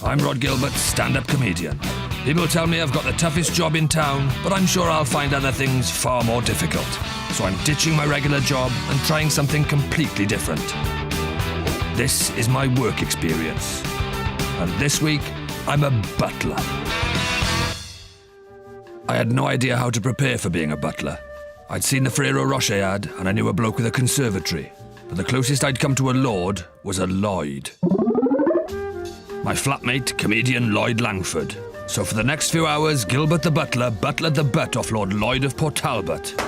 I'm Rhod Gilbert, stand-up comedian. People tell me I've got the toughest job in town, but I'm sure I'll find other things far more difficult. So I'm ditching my regular job and trying something completely different. This is my work experience. And this week, I'm a butler. I had no idea how to prepare for being a butler. I'd seen the Ferrero Rocher ad, and I knew a bloke with a conservatory. But the closest I'd come to a lord was a Lloyd. My flatmate, comedian Lloyd Langford. So for the next few hours, Gilbert the butler butlered the butt off Lord Lloyd of Port Talbot.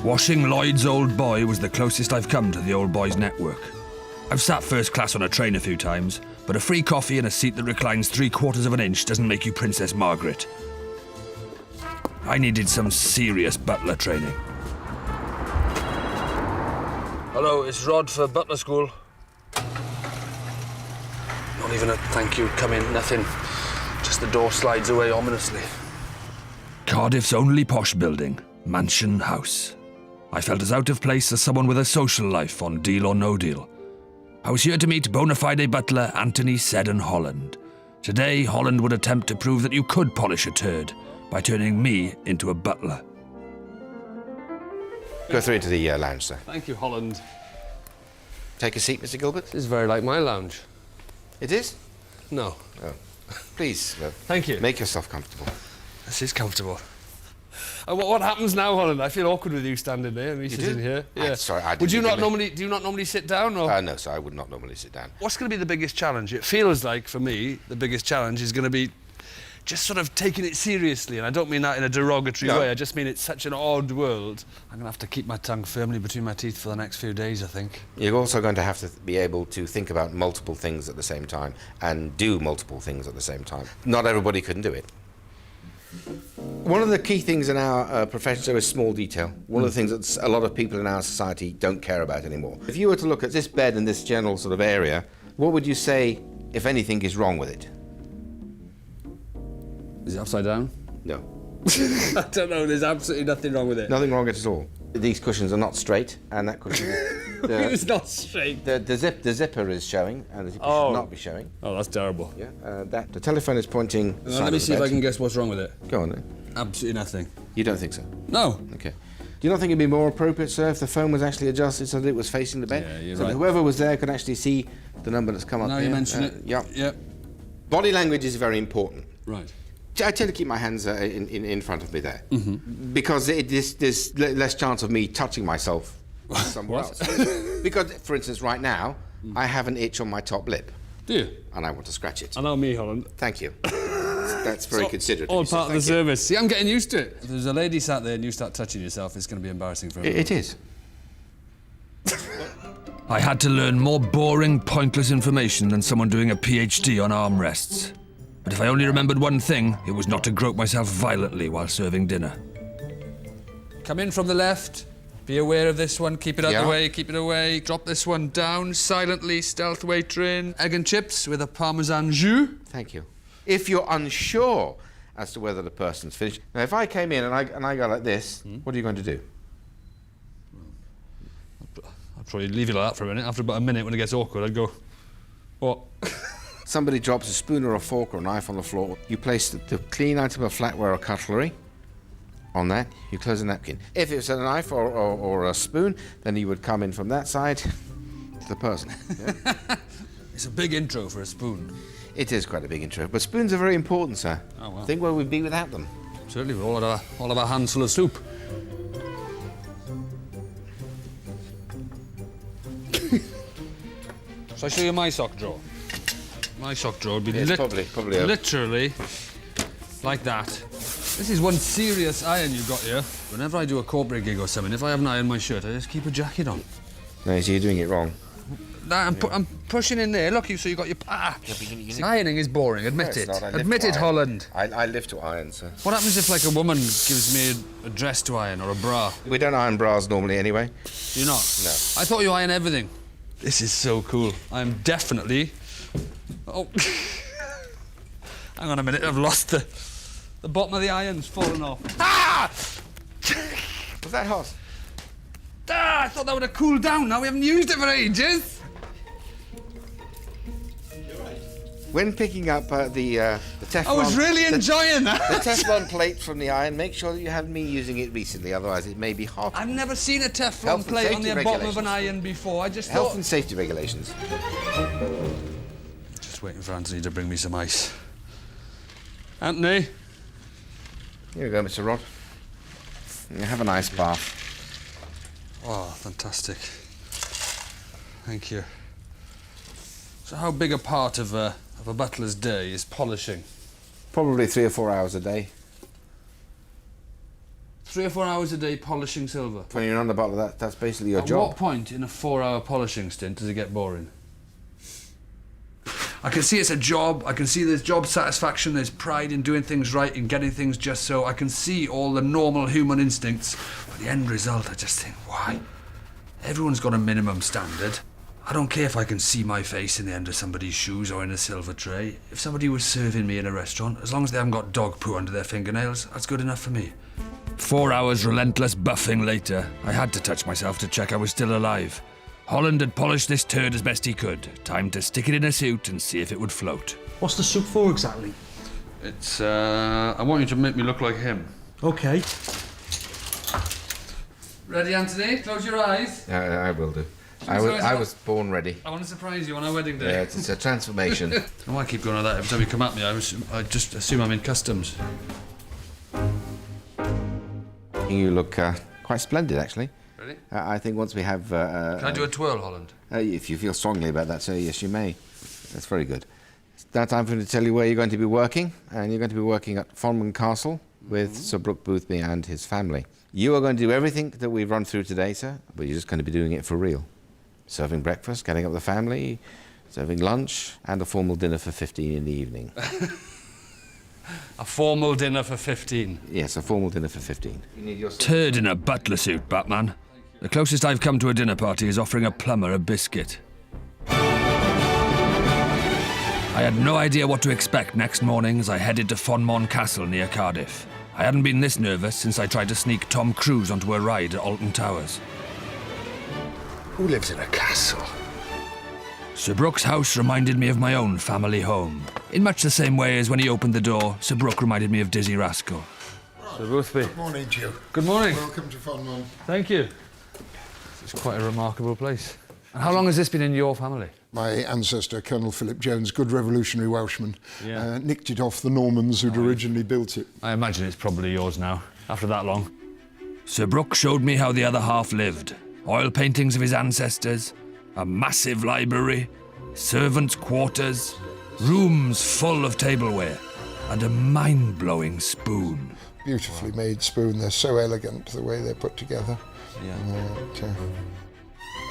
Washing Lloyd's old boy was the closest I've come to the old boy's network. I've sat first class on a train a few times, but a free coffee and a seat that reclines 3/4 of an inch doesn't make you Princess Margaret. I needed some serious butler training. Hello, it's Rhod for Butler School. Not even a thank you, come in, nothing. Just the door slides away ominously. Cardiff's only posh building, Mansion House. I felt as out of place as someone with a social life on Deal or No Deal. I was here to meet bona fide butler Anthony Seddon Holland. Today, Holland would attempt to prove that you could polish a turd by turning me into a butler. Go through into the lounge, sir. Thank you, Holland. Take a seat, Mr. Gilbert. This is very like my lounge. It is? No. Oh. Please, Thank you. make yourself comfortable. This is comfortable. What happens now, Holland? I feel awkward with you standing there and me sitting here. Yeah. Sorry, I didn't. Would you not normally? Do you not normally sit down, or? No, sir. I would not normally sit down. What's going to be the biggest challenge? It feels like, for me, the biggest challenge is going to be just sort of taking it seriously, and I don't mean that in a derogatory way. I just mean it's such an odd world. I'm going to have to keep my tongue firmly between my teeth for the next few days, I think. You're also going to have to be able to think about multiple things at the same time and do multiple things at the same time. Not everybody can do it. One of the key things in our profession, sir, is small detail. One of the things that a lot of people in our society don't care about anymore. If you were to look at this bed in this general sort of area, what would you say, if anything, is wrong with it? Is it upside down? No. I don't know, there's absolutely nothing wrong with it. Nothing wrong at all. These cushions are not straight, and that cushion... It's not straight. The zipper is showing, and the zipper should not be showing. Oh, that's terrible. Yeah, the telephone is pointing... Let me see if I can guess what's wrong with it. Go on then. Absolutely nothing. You don't think so? No. Okay. Do you not think it'd be more appropriate, sir, if the phone was actually adjusted so that it was facing the bed? Yeah, you're so right. that whoever was there could actually see the number that's come up Now here? you mention it. Yep. Body language is very important. Right. I tend to keep my hands in front of me there. Because there's less chance of me touching myself somewhere else. Because, for instance, right now, I have an itch on my top lip. Do you? And I want to scratch it. I know me, Holland. Thank you. That's very considerate. All of you, part of the sir. Thank service. See, I'm getting used to it. If there's a lady sat there and you start touching yourself, it's going to be embarrassing for you. everyone. It is. I had to learn more boring, pointless information than someone doing a PhD on armrests. But if I only remembered one thing, it was not to grope myself violently while serving dinner. Come in from the left. Be aware of this one. Keep it out the way. Keep it away. Drop this one down silently. Stealth waiter in. Egg and chips with a Parmesan jus. Thank you. If you're unsure as to whether the person's finished... Now, if I came in and I go like this, what are you going to do? I'll probably leave it like that for a minute. After about a minute, when it gets awkward, I'd go, what? Somebody drops a spoon or a fork or a knife on the floor. You place the clean item of flatware or cutlery on that. You close the napkin. If it's a knife or a spoon, then you would come in from that side to the person. Yeah? It's a big intro for a spoon. It is quite a big intro, but spoons are very important, sir. Oh, well. Think where we'd be without them. Certainly, with all of our hands full of soup. Shall I show you my sock drawer? My sock drawer would be probably literally like that. This is one serious iron you've got here. Whenever I do a corporate gig or something, if I haven't ironed my shirt, I just keep a jacket on. No, so you're doing it wrong. I'm pushing in there. Look, so you got your... Ironing is boring, admit it. Admit it, Holland. I live to iron, sir. What happens if, like, a woman gives me a dress to iron or a bra? We don't iron bras normally anyway. Do you not? No. I thought you iron everything. This is so cool. I'm definitely... Oh. Hang on a minute, I've lost the bottom of the iron's fallen off. Ah! Was that hot? Ah, I thought that would have cooled down now. We haven't used it for ages. When picking up the Teflon... I was really enjoying that. The Teflon plate from the iron, make sure that you haven't been using it recently, otherwise it may be hot. I've never seen a Teflon plate on the bottom of an iron before. I just thought... Health and safety regulations. Just waiting for Anthony to bring me some ice. Anthony? Here we go, Mr. Rhod. Have a nice bath. Oh, fantastic. Thank you. So how big a part of a butler's day is polishing? Probably 3 or 4 hours a day. 3 or 4 hours a day polishing silver? When you're on the butler, that's basically your At job. what point in a 4-hour polishing stint does it get boring? I can see it's a job, I can see there's job satisfaction, there's pride in doing things right, in getting things just so. I can see all the normal human instincts. But the end result, I just think, why? Everyone's got a minimum standard. I don't care if I can see my face in the end of somebody's shoes or in a silver tray. If somebody was serving me in a restaurant, as long as they haven't got dog poo under their fingernails, that's good enough for me. 4 hours relentless buffing later, I had to touch myself to check I was still alive. Holland had polished this turd as best he could. Time to stick it in a suit and see if it would float. What's the soup for exactly? It's, I want you to make me look like him. Okay. Ready, Anthony? Close your eyes. I will do. Sorry, I was born ready. I want to surprise you on our wedding day. Yeah, it's a transformation. I don't know why I keep going like that. Every time you come at me, I just assume I'm in customs. You look quite splendid, actually. Ready? I think once we have... Can I do a twirl, Holland? If you feel strongly about that, sir, yes, you may. That's very good. It's now time for me to tell you where you're going to be working, and you're going to be working at Fonman Castle with Sir Brooke Boothby and his family. You are going to do everything that we've run through today, sir, but you're just going to be doing it for real. Serving breakfast, getting up the family, serving lunch, and a formal dinner for 15 in the evening. A formal dinner for 15? Yes, a formal dinner for 15. You need your... Turd in a butler suit, Batman. The closest I've come to a dinner party is offering a plumber a biscuit. I had no idea what to expect next morning as I headed to Fonmon Castle near Cardiff. I hadn't been this nervous since I tried to sneak Tom Cruise onto a ride at Alton Towers. Who lives in a castle? Sir Brooke's house reminded me of my own family home. In much the same way as when he opened the door, Sir Brooke reminded me of Dizzy Rascal. Sir Boothby. Good morning to you. Good morning. Welcome to Fonmon. Thank you. It's quite a remarkable place. And how long has this been in your family? My ancestor, Colonel Philip Jones, good revolutionary Welshman, Yeah. nicked it off the Normans who'd originally built it. I imagine it's probably yours now, after that long. Sir Brooke showed me how the other half lived. Oil paintings of his ancestors, a massive library, servants' quarters, rooms full of tableware, and a mind-blowing spoon. Beautifully made spoon. They're so elegant, the way they're put together. Yeah.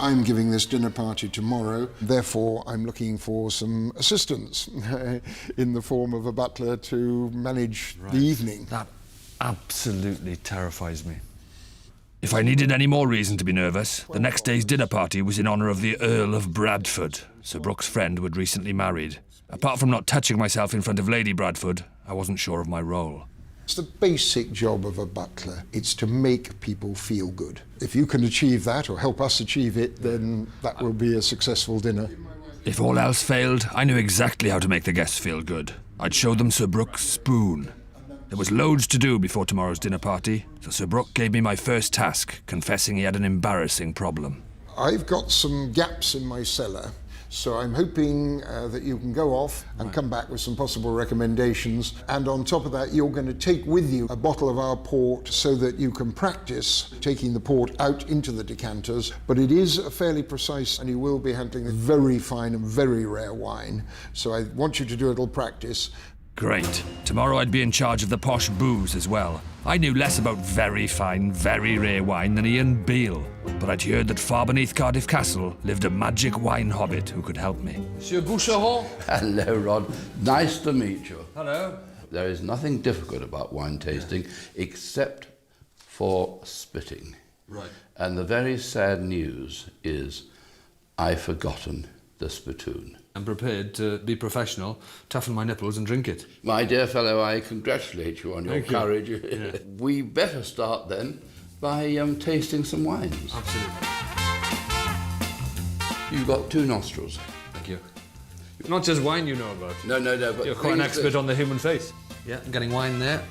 I'm giving this dinner party tomorrow, therefore I'm looking for some assistance in the form of a butler to manage the evening. That absolutely terrifies me. If I needed any more reason to be nervous, the next day's dinner party was in honour of the Earl of Bradford, Sir Brooke's friend who had recently married. Apart from not touching myself in front of Lady Bradford, I wasn't sure of my role. It's the basic job of a butler. It's to make people feel good. If you can achieve that or help us achieve it, then that will be a successful dinner. If all else failed, I knew exactly how to make the guests feel good. I'd show them Sir Brooke's spoon. There was loads to do before tomorrow's dinner party, so Sir Brooke gave me my first task, confessing he had an embarrassing problem. I've got some gaps in my cellar, so I'm hoping that you can go off and come back with some possible recommendations. And on top of that, you're going to take with you a bottle of our port so that you can practice taking the port out into the decanters. But it is fairly precise, and you will be handling very fine and very rare wine. So I want you to do a little practice. Great. Tomorrow I'd be in charge of the posh booze as well. I knew less about very fine, very rare wine than Ian Beale, but I'd heard that far beneath Cardiff Castle lived a magic wine hobbit who could help me. Monsieur Boucheron? Hello, Rhod. Nice to meet you. Hello. There is nothing difficult about wine tasting except for spitting. Right. And the very sad news is I've forgotten the spittoon. I'm prepared to be professional, toughen my nipples and drink it. My dear fellow, I congratulate you on your Thank you. courage. Yeah. We better start then by tasting some wines. Absolutely. You've got 2 nostrils. Thank you. Not just wine you know about. No, but You're quite an things expert that- on the human face. Yeah, I'm getting wine there.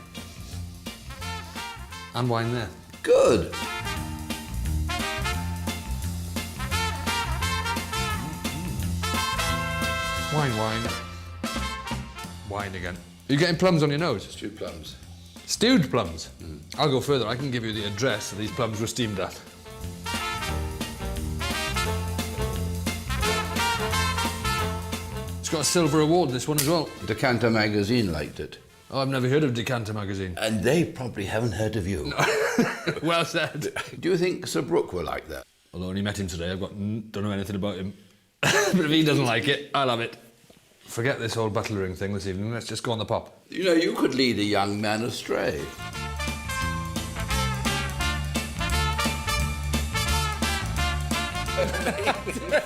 And wine there. Good. Wine. Wine again. You're getting plums on your nose? 2 plums. Stewed plums? I'll go further. I can give you the address that these plums were steamed at. It's got a silver award, this one as well. Decanter magazine liked it. Oh, I've never heard of Decanter magazine. And they probably haven't heard of you. Well said. Do you think Sir Brooke will like that? Although I only met him today, don't know anything about him. But if he doesn't like it, I'll have it. Forget this whole butlering thing this evening. Let's just go on the pop. You know, you could lead a young man astray.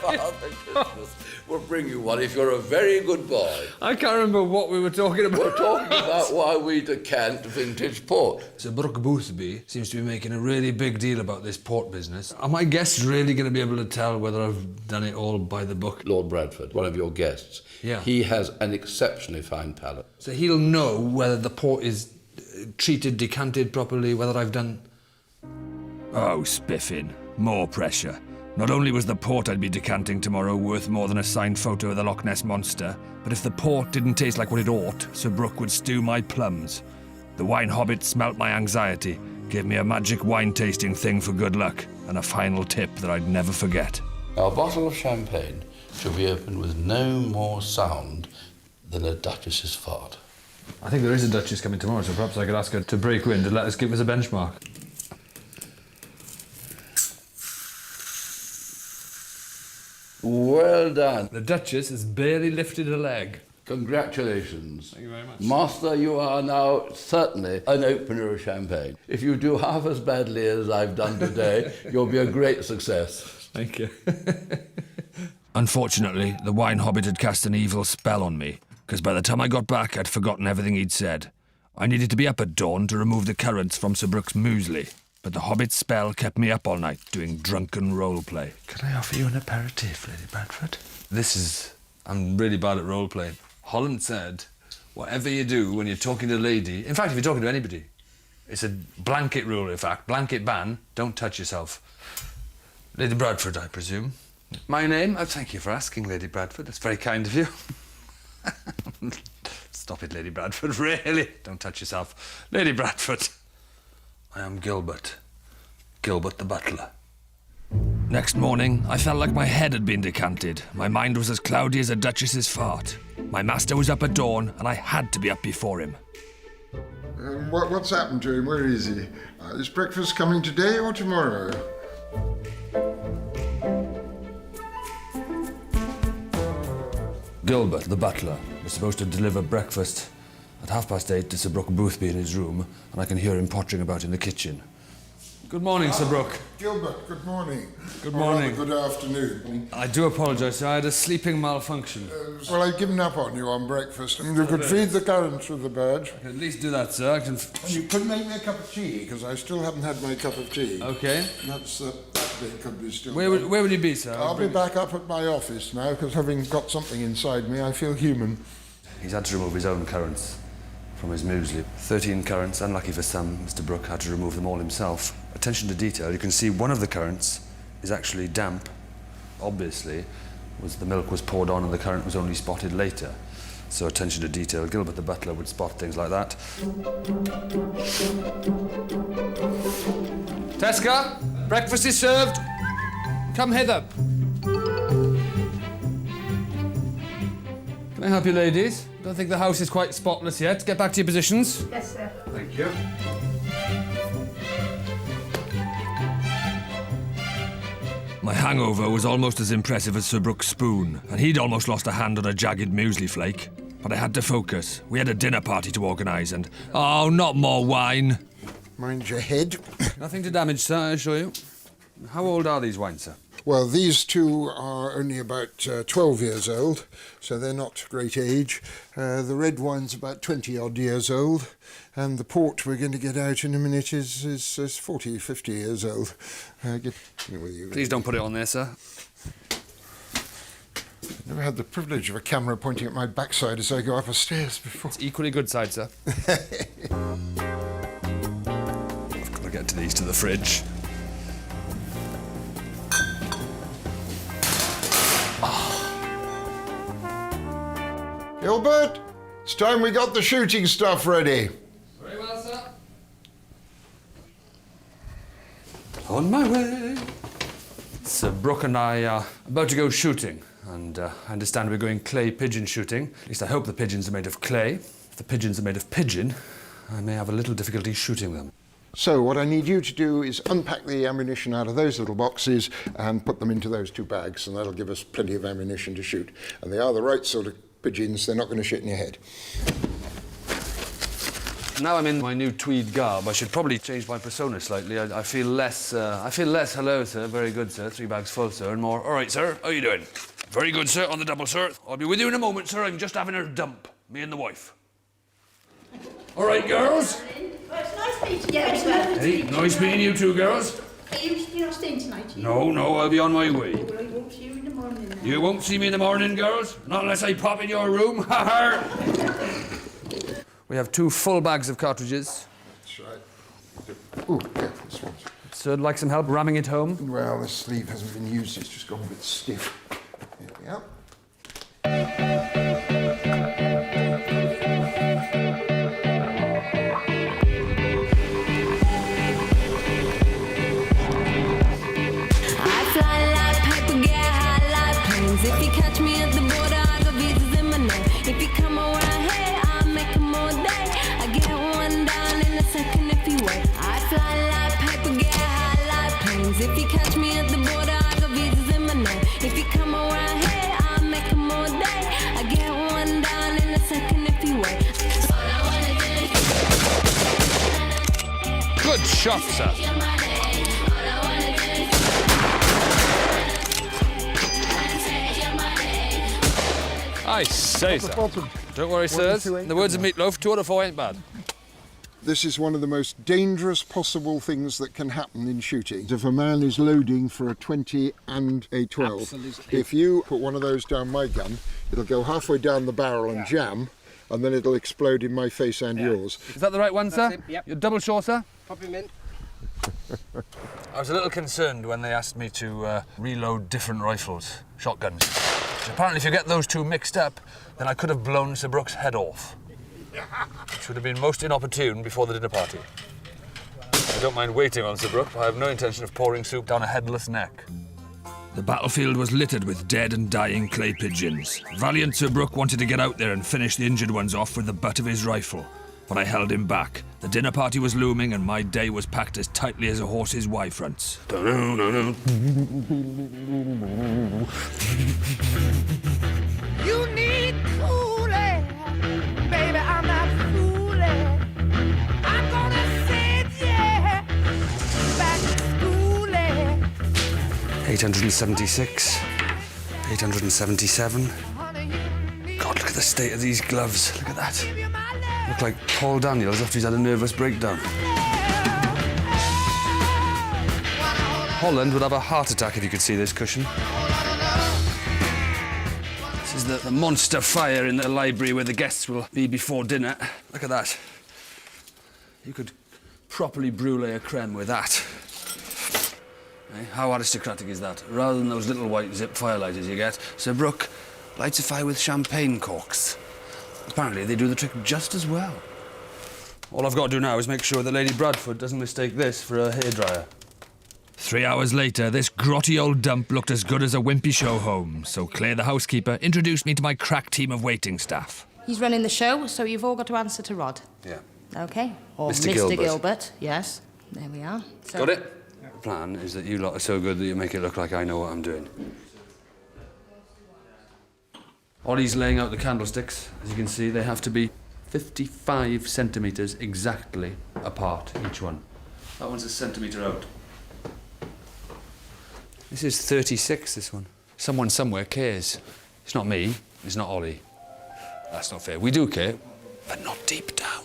Father Christmas will bring you one if you're a very good boy. I can't remember what we were talking about. We're talking about why we decant vintage port. Sir Brooke Boothby seems to be making a really big deal about this port business. Are my guests really going to be able to tell whether I've done it all by the book? Lord Bradford, one of your guests, Yeah. he has an exceptionally fine palate. So he'll know whether the port is treated, decanted properly, whether I've done... Oh, spiffing. More pressure. Not only was the port I'd be decanting tomorrow worth more than a signed photo of the Loch Ness Monster, but if the port didn't taste like what it ought, Sir Brooke would stew my plums. The wine hobbit smelt my anxiety, gave me a magic wine tasting thing for good luck, and a final tip that I'd never forget. Our bottle of champagne should be opened with no more sound than a duchess's fart. I think there is a Duchess coming tomorrow, so perhaps I could ask her to break wind and let us give us a benchmark. Well done. The Duchess has barely lifted a leg. Congratulations. Thank you very much. Master, you are now certainly an opener of champagne. If you do half as badly as I've done today, you'll be a great success. Thank you. Unfortunately, the wine hobbit had cast an evil spell on me, because by the time I got back, I'd forgotten everything he'd said. I needed to be up at dawn to remove the currants from Sir Brooke's muesli, but the hobbit's spell kept me up all night doing drunken roleplay. Can I offer you an aperitif, Lady Bradford? I'm really bad at role-playing. Holland said, whatever you do when you're talking to a lady, in fact, if you're talking to anybody, it's a blanket rule, in fact, blanket ban, don't touch yourself. Lady Bradford, I presume. My name? Oh, thank you for asking, Lady Bradford. That's very kind of you. Stop it, Lady Bradford, really. Don't touch yourself. Lady Bradford. I am Gilbert. Gilbert the butler. Next morning, I felt like my head had been decanted. My mind was as cloudy as a duchess's fart. My master was up at dawn, and I had to be up before him. What's happened to him? Where is he? Is breakfast coming today or tomorrow? Gilbert, the butler, was supposed to deliver breakfast at 8:30 to Sir Brooke Boothby in his room, and I can hear him pottering about in the kitchen. Good morning, Sir Brooke. Gilbert, good morning. Good Or morning. rather, good afternoon. I do apologise, sir. I had a sleeping malfunction. Well, I'd given up on you on breakfast. You could feed the currants with the bird. At least do that, sir. I can... And you could make me a cup of tea, because I still haven't had my cup of tea. OK. That bit could be still... Where would you be, sir? I'll be back up at my office now, because having got something inside me, I feel human. He's had to remove his own currants from his muesli. 13 currants, unlucky for some. Mr. Brooke had to remove them all himself. Attention to detail, you can see one of the currants is actually damp. Obviously, the milk was poured on and the currant was only spotted later. So attention to detail. Gilbert the butler would spot things like that. Teska, breakfast is served. Come hither. Can I help you, ladies? Don't think the house is quite spotless yet. Get back to your positions. Yes, sir. Thank you. My hangover was almost as impressive as Sir Brooke's spoon, and he'd almost lost a hand on a jagged muesli flake. But I had to focus. We had a dinner party to organise and... Oh, not more wine. Mind your head. Nothing to damage, sir, I assure you. How old are these wines, sir? Well, these two are only about 12 years old, so they're not great age. The red one's about 20-odd years old, and the port we're going to get out in a minute is 40, 50 years old. Get with you. Please don't put it on there, sir. Never had the privilege of a camera pointing at my backside as I go up a stairs before. It's equally good side, sir. I've got to get to these to the fridge. Gilbert, it's time we got the shooting stuff ready. Very well, sir. On my way. Sir Brooke and I are about to go shooting, and I understand we're going clay pigeon shooting. At least I hope the pigeons are made of clay. If the pigeons are made of pigeon, I may have a little difficulty shooting them. So what I need you to do is unpack the ammunition out of those little boxes and put them into those two bags, and that'll give us plenty of ammunition to shoot. And they are the right sort of pigeons, they're not going to shit in your head. Now I'm in my new tweed garb. I should probably change my persona slightly. I feel less, hello, sir, very good, sir, 3 bags full, sir, and more. All right, sir, how you doing? Very good, sir, on the double, sir. I'll be with you in a moment, sir. I'm just having a dump, me and the wife. All right, girls. Well, it's nice meeting you. Hey, nice meeting you two, girls. You're not staying tonight, are you? No, I'll be on my way. Well, I won't see you in the morning then. You won't see me in the morning, girls? Not unless I pop in your room. Ha ha! We have 2 full bags of cartridges. That's right. Ooh, yeah, this one. Sir, would like some help ramming it home? Well, the sleeve hasn't been used, it's just gone a bit stiff. Here we are. If you catch me at the border, I got visas in my name. If you come around here, I'll make 'em all day. I get one down in a second if you wait. I fly like paper, get high like planes. If you catch me at the border, I got visas in my name. If you come around here, I'll make 'em all day. I get one down in a second if you wait. All I wanna do. Good shot, sir. I say, sir. Don't worry, sirs. In the words of Meatloaf, 2 out of 4 ain't bad. This is one of the most dangerous possible things that can happen in shooting. If a man is loading for a 20 and a 12, Absolutely. if you put one of those down my gun, it'll go halfway down the barrel and jam, and then it'll explode in my face and yours. Is that the right one, sir? That's it, yep. You're double sure, sir? Pop him in. I was a little concerned when they asked me to reload different rifles, shotguns. Apparently, if you get those 2 mixed up, then I could have blown Sir Brooke's head off. Which would have been most inopportune before the dinner party. I don't mind waiting on Sir Brooke, but I have no intention of pouring soup down a headless neck. The battlefield was littered with dead and dying clay pigeons. Valiant Sir Brooke wanted to get out there and finish the injured ones off with the butt of his rifle. But I held him back. The dinner party was looming and my day was packed as tightly as a horse's Y fronts. You need cooling, baby, I'm not fooling. I'm gonna send you back to schooling. 876, 877. Honey, you need God, look at the state of these gloves. Look at that. you my love. Look like Paul Daniels after he's had a nervous breakdown. Holland would have a heart attack if you could see this cushion. This is the monster fire in the library where the guests will be before dinner. Look at that. You could properly brulee a creme with that. Eh? How aristocratic is that? Rather than those little white zip firelighters you get, Sir Brooke lights a fire with champagne corks. Apparently they do the trick just as well. All I've got to do now is make sure that Lady Bradford doesn't mistake this for a hairdryer. 3 hours later, this grotty old dump looked as good as a wimpy show home, so Claire, the housekeeper, introduced me to my crack team of waiting staff. He's running the show, so you've all got to answer to Rhod. Yeah. OK. Or Mr. Gilbert. Gilbert, yes. There we are. So Got it? The plan is that you lot are so good that you make it look like I know what I'm doing. Ollie's laying out the candlesticks. As you can see, they have to be 55 centimetres exactly apart, each one. That one's a centimetre out. This is 36, this one. Someone somewhere cares. It's not me, it's not Ollie. That's not fair. We do care, but not deep down.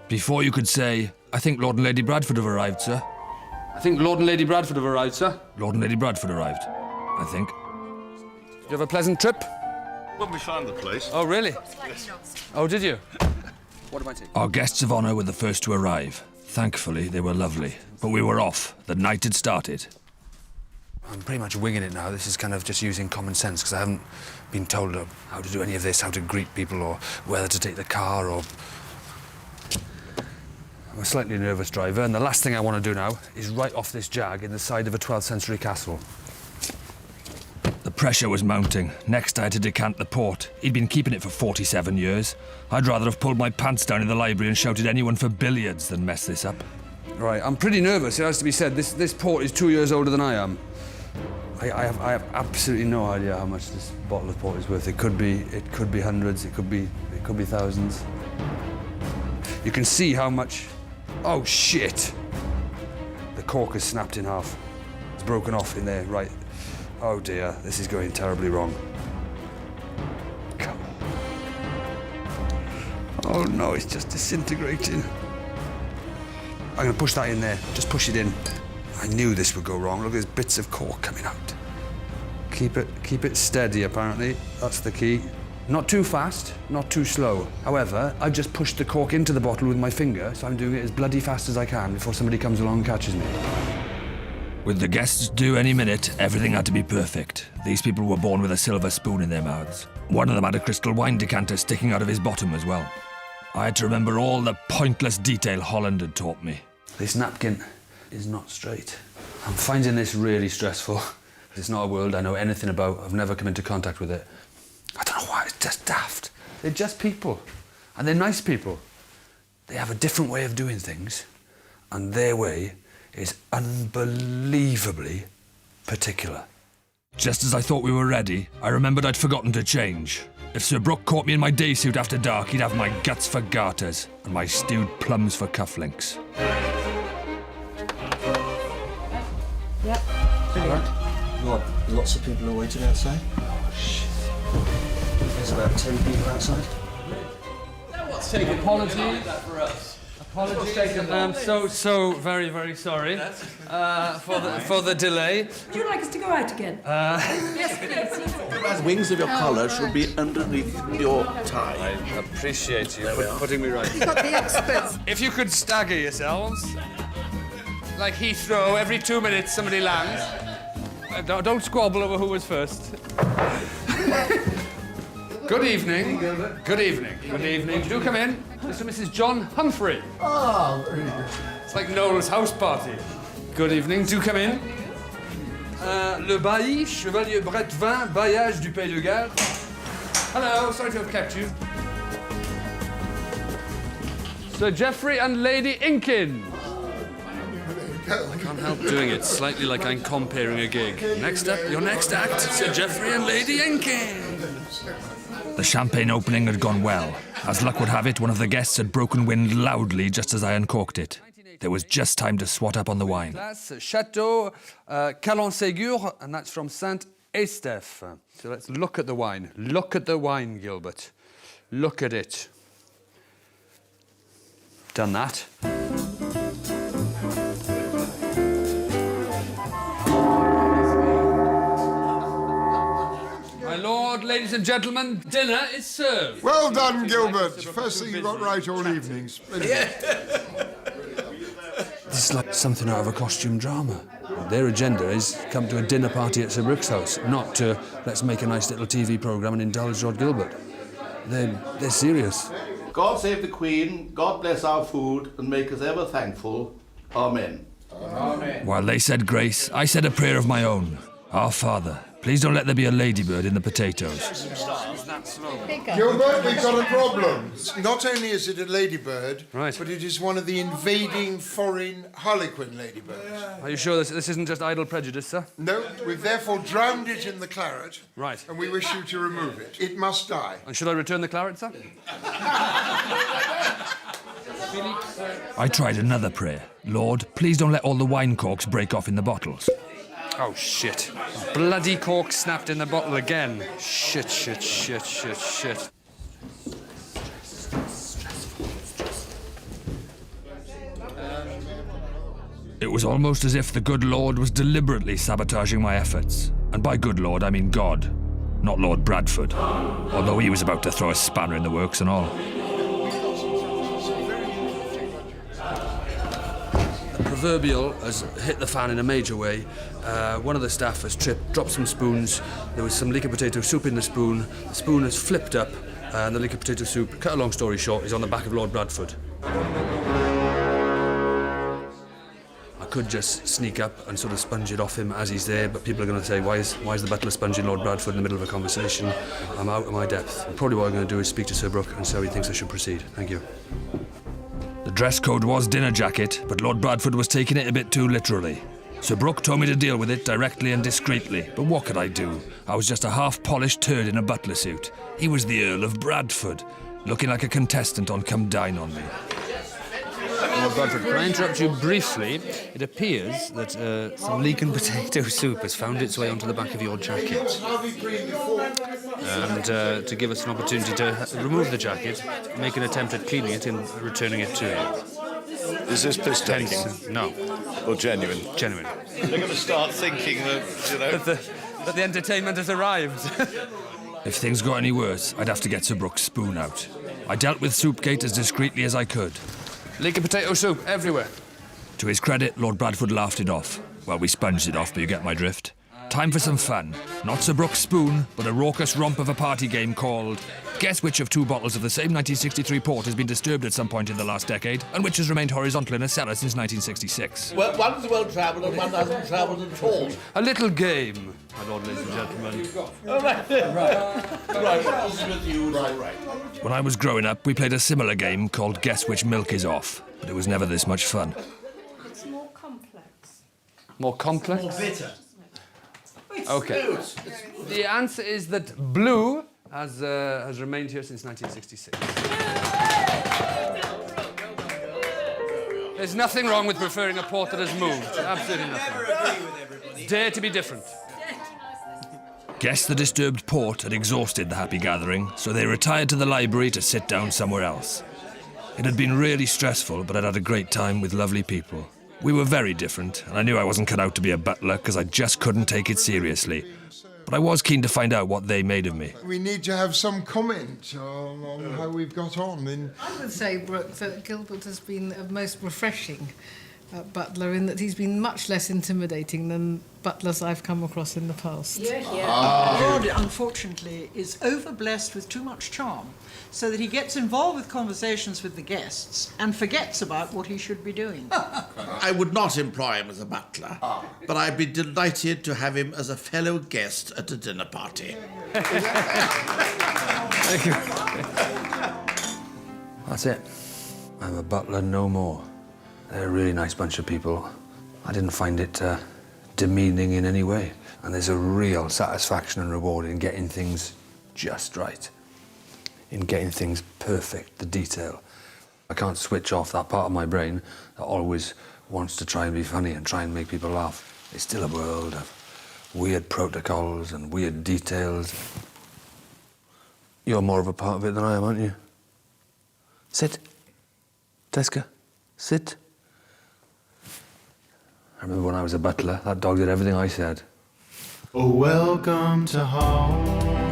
Before you could say, I think Lord and Lady Bradford have arrived, sir. I think Lord and Lady Bradford have arrived, sir. Lord and Lady Bradford arrived, I think. Did you have a pleasant trip? When we found the place. Oh, really? Oh, did you? What am I taking? Our guests of honour were the first to arrive. Thankfully, they were lovely. But we were off. The night had started. I'm pretty much winging it now. This is kind of just using common sense because I haven't been told how to do any of this, how to greet people or whether to take the car or... I'm a slightly nervous driver and the last thing I want to do now is write off this jag in the side of a 12th century castle. The pressure was mounting. Next I had to decant the port. He'd been keeping it for 47 years. I'd rather have pulled my pants down in the library and shouted anyone for billiards than mess this up. Right, I'm pretty nervous, it has to be said. This port is 2 years older than I am. I have absolutely no idea how much this bottle of port is worth. It could be hundreds, it could be thousands. You can see how much... Oh, shit! The cork is snapped in half. It's broken off in there, right. Oh dear, this is going terribly wrong. Come on. Oh no, it's just disintegrating. I'm gonna push that in there, just push it in. I knew this would go wrong. Look, there's bits of cork coming out. Keep it steady, apparently. That's the key. Not too fast, not too slow. However, I've just pushed the cork into the bottle with my finger, so I'm doing it as bloody fast as I can before somebody comes along and catches me. With the guests due any minute, everything had to be perfect. These people were born with a silver spoon in their mouths. One of them had a crystal wine decanter sticking out of his bottom as well. I had to remember all the pointless detail Holland had taught me. This napkin is not straight. I'm finding this really stressful. It's not a world I know anything about. I've never come into contact with it. I don't know why, it's just daft. They're just people, and they're nice people. They have a different way of doing things, and their way is unbelievably particular. Just as I thought we were ready, I remembered I'd forgotten to change. If Sir Brooke caught me in my day suit after dark, he'd have my guts for garters and my stewed plums for cufflinks. Yep, brilliant. What, lots of people are waiting outside? Oh, shit. There's about 10 people outside. Apologies. Apologies. I'm so very, very sorry for the delay. Would you like us to go out again? Yes, please. The wings of your collar should be underneath your tie. I appreciate you putting me right. You've got the experts. If you could stagger yourselves, like Heathrow, every 2 minutes somebody lands. Don't squabble over who was first. Good evening. Good evening. Good evening. Do come in. Mr. and Mrs. John Humphrey. Ah, very good. It's like Noel's house party. Good evening. Do come in. Le bailli, Chevalier Bretvin, bailliage du Pays de Galles. Hello, sorry to have kept you. Sir Geoffrey and Lady Inkin. I can't help doing it, slightly like I'm comparing a gig. Next up, your next act, Sir Geoffrey and Lady Inkin. The champagne opening had gone well. As luck would have it, one of the guests had broken wind loudly just as I uncorked it. There was just time to swat up on the wine. That's Chateau Calon-Ségur, and that's from Saint-Estèphe. So let's look at the wine. Look at the wine, Gilbert. Look at it. Done that. My lord, ladies and gentlemen, dinner is served. Well done, Gilbert. First thing you got right all evening. Splendid. This is like something out of a costume drama. Their agenda is come to a dinner party at Sir Brooke's house, not to let's make a nice little TV programme and indulge Rhod Gilbert. They're serious. God save the Queen, God bless our food, and make us ever thankful. Amen. Amen. While they said grace, I said a prayer of my own. Our Father, please don't let there be a ladybird in the potatoes. Gilbert, we've got a problem. Not only is it a ladybird, Right. but it is one of the invading foreign harlequin ladybirds. Are you sure this isn't just idle prejudice, sir? No, we've therefore drowned it in the claret. Right. And we wish you to remove it. It must die. And should I return the claret, sir? I tried another prayer. Lord, please don't let all the wine corks break off in the bottles. Oh, shit. Bloody cork snapped in the bottle again. Shit, shit, shit, shit, shit. It was almost as if the good Lord was deliberately sabotaging my efforts. And by good Lord, I mean God, not Lord Bradford. Although he was about to throw a spanner in the works and all. The proverbial has hit the fan in a major way. One of the staff has tripped, dropped some spoons. There was some leek and potato soup in the spoon. The spoon has flipped up, and the leek and potato soup, cut a long story short, is on the back of Lord Bradford. I could just sneak up and sort of sponge it off him as he's there, but people are going to say, why is the butler sponging Lord Bradford in the middle of a conversation? I'm out of my depth. Probably what I'm going to do is speak to Sir Brooke and see how he thinks I should proceed. Thank you. The dress code was dinner jacket, but Lord Bradford was taking it a bit too literally. Sir Brooke told me to deal with it directly and discreetly, but what could I do? I was just a half-polished turd in a butler suit. He was the Earl of Bradford, looking like a contestant on Come Dine on Me. Lord Bradford, can I interrupt you briefly? It appears that some leek and potato soup has found its way onto the back of your jacket. And to give us an opportunity to remove the jacket, make an attempt at cleaning it and returning it to you. Is this piss taking? No. Or genuine? Genuine. They're going to start thinking that, you know... that the entertainment has arrived. If things got any worse, I'd have to get Sir Brooke's spoon out. I dealt with Soupgate as discreetly as I could. Leek and potato soup everywhere. To his credit, Lord Bradford laughed it off. Well, we sponged it off, but you get my drift. Time for some fun. Not Sir Brooke's spoon, but a raucous romp of a party game called Guess which of two bottles of the same 1963 port has been disturbed at some point in the last decade, and which has remained horizontal in a cellar since 1966. Well, one's well-travelled and one hasn't travelled at all. A little game, my lord, ladies and gentlemen. Oh, right. Right, what was with you? Right. When I was growing up, we played a similar game called Guess Which Milk Is Off, but it was never this much fun. It's more complex. More complex? More bitter. Okay. The answer is that blue has remained here since 1966. There's nothing wrong with preferring a port that has moved. Absolutely nothing. Dare to be different. Guess the disturbed port had exhausted the happy gathering, so they retired to the library to sit down somewhere else. It had been really stressful, but I'd had a great time with lovely people. We were very different, and I knew I wasn't cut out to be a butler because I just couldn't take it seriously. But I was keen to find out what they made of me. We need to have some comment on how we've got on. I would say, Brooke, that Gilbert has been a most refreshing butler in that he's been much less intimidating than butlers I've come across in the past. Rhod, unfortunately, is overblessed with too much charm, so that he gets involved with conversations with the guests and forgets about what he should be doing. I would not employ him as a butler, but I'd be delighted to have him as a fellow guest at a dinner party. Thank you. That's it. I'm a butler no more. They're a really nice bunch of people. I didn't find it demeaning in any way. And there's a real satisfaction and reward in getting things just right. In getting things perfect, the detail. I can't switch off that part of my brain that always wants to try and be funny and try and make people laugh. It's still a world of weird protocols and weird details. You're more of a part of it than I am, aren't you? Sit. Teska, sit. I remember when I was a butler, that dog did everything I said. Oh, welcome to home.